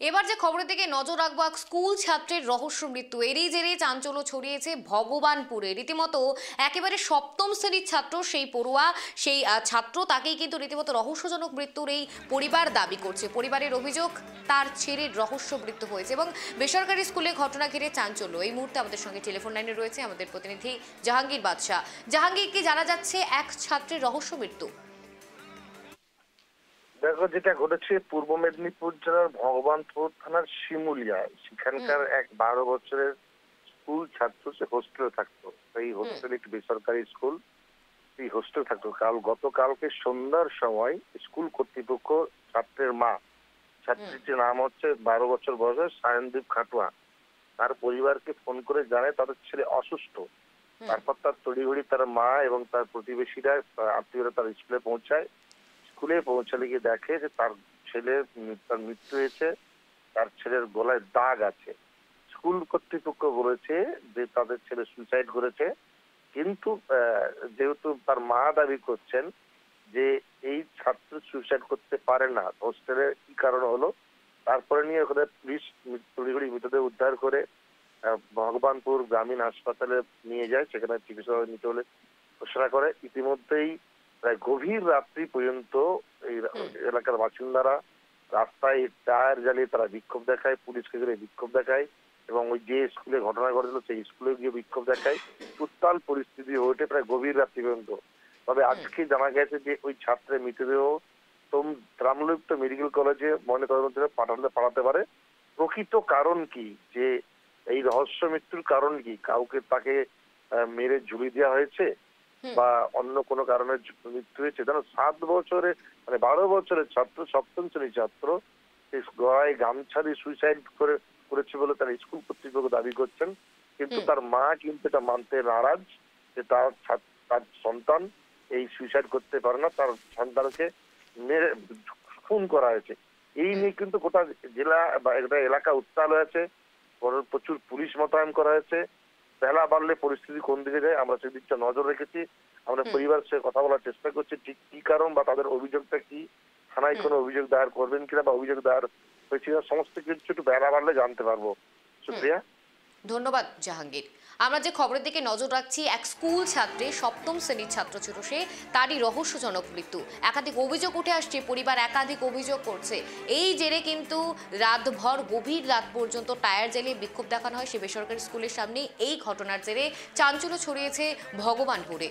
এবার যে খবরের দিকে নজর রাখবো, এক স্কুল ছাত্রের রহস্য মৃত্যু। এরই জেরে চাঞ্চল্য ছড়িয়েছে ভগবানপুরে। রীতিমতো একেবারে সপ্তম শ্রেণীর ছাত্র, সেই পড়ুয়া, সেই ছাত্র, তাকেই কিন্তু রীতিমতো রহস্যজনক মৃত্যুর এই পরিবার দাবি করছে। পরিবারের অভিযোগ তার ছেলের রহস্য মৃত্যু হয়েছে এবং বেসরকারি স্কুলে ঘটনা ঘিরে চাঞ্চল্য। এই মুহূর্তে আমাদের সঙ্গে টেলিফোন লাইনে রয়েছে আমাদের প্রতিনিধি জাহাঙ্গীর বাদশাহ। জাহাঙ্গীর, কি জানা যাচ্ছে এক ছাত্রের রহস্য মৃত্যু? দেখো, যেটা ঘটেছে পূর্ব মেদিনীপুর জেলার ভগবানপুর থানার শিমুলিয়া, সেখানকার এক 12 বছরের স্কুল ছাত্র, সে হোস্টেলে থাকতো। এই হোস্টেল একটি বেসরকারি স্কুল, এই হোস্টেল থাকতো। গতকালকে সন্ধ্যার সময় স্কুল কর্তৃপক্ষ ছাত্রের মা, ছাত্রীটির নাম হচ্ছে 12 বছর বয়সের সায়নদীপ খাটুয়া, তার পরিবারকে ফোন করে জানায় তাদের ছেলে অসুস্থ। তারপর তার তড়িঘড়ি তার মা এবং তার প্রতিবেশীরা, আত্মীয়রা তার স্কুলে পৌঁছায়। স্কুলে পৌঁছালে গিয়ে দেখে যে তার মৃত্যু হয়েছে, তার ছেলের গলায় দাগ আছে। স্কুল কর্তৃপক্ষ বলেছে যে তাদের ছেলে সুইসাইড করেছে, কিন্তু যেহেতু তার মা দাবি করছেন যে এই ছাত্র সুইসাইড করতে পারে না, হোস্টেলে কি কারণ হলো, তারপরে নিয়ে ওখানে পুলিশ তড়িঘড়ি মৃতদেহ উদ্ধার করে ভগবানপুর গ্রামীণ হাসপাতালে নিয়ে যায়, সেখানে চিকিৎসা নিতে হলে ঘোষণা করে। ইতিমধ্যেই প্রায় গভীর রাত্রি পর্যন্ত এই এলাকার বাসিন্দারা রাস্তায় টায়ার জ্বালিয়ে তারা বিক্ষোভ দেখায়, পুলিশকে ঘিরে বিক্ষোভ দেখায় এবং ওই যে স্কুলে ঘটনা ঘটেছিল সেই স্কুলে গিয়ে বিক্ষোভ দেখায়। উত্তাল পরিস্থিতি হয়ে ওঠে প্রায় গভীর রাত্রি পর্যন্ত। তবে আজকে জানা গেছে যে ওই ছাত্রের মৃতদেহ রামলুপ্ত মেডিকেল কলেজে ময়নাতদন্তে পাঠাতে পারে। প্রকৃত কারণ কি, যে এই রহস্য মৃত্যুর কারণ কি, কাউকে তাকে মেরে ঝুলি দেওয়া হয়েছে বা অন্য কোনো কারণে মৃত্যু হয়েছে? যেন 7 বছরের 12 বছরের ছাত্র, সপ্তম শ্রেণীর ছাত্র, গলায় গামছা দিয়ে সুইসাইড করেছে বলে তার স্কুল কর্তৃপক্ষ দাবি করছেন। কিন্তু তার মা কিন্তু এটা মানতে নারাজ যে তার সন্তান এই সুইসাইড করতে পারে না, তার সন্তানকে মেরে খুন করা হয়েছে। এই নিয়ে কিন্তু গোটা জেলা বা একটা এলাকা উত্তাল হয়েছে, প্রচুর পুলিশ মোতায়েন করা হয়েছে। বেলা বাড়লে পরিস্থিতি কোন দিকে যায় আমরা সেদিকটা নজর রেখেছি। আমরা পরিবারের সাথে কথা বলার চেষ্টা করছি, ঠিক কি কারণ বা তাদের অভিযোগটা কি, থানায় কোনো অভিযোগ দায়ের করবেন কিনা বা অভিযোগ দায়ের হয়েছিল, সমস্ত কিছু একটু বেলা বাড়লে জানতে পারবো। সুপ্রিয়া, ধন্যবাদ জাহাঙ্গীর। আমরা যে খবরের দিকে নজর রাখছি, এক স্কুল ছাত্রে, সপ্তম শ্রেণীর ছাত্র ছিল সে, তারই রহস্যজনক মৃত্যু। একাধিক অভিযোগ উঠে আসছে, পরিবার একাধিক অভিযোগ করছে। এই জেরে কিন্তু রাতভর, গভীর রাত পর্যন্ত টায়ার জ্বালিয়ে বিক্ষোভ দেখানো হয় সে বেসরকারি স্কুলের সামনে। এই ঘটনার জেরে চাঞ্চল্য ছড়িয়েছে ভগবানপুরে।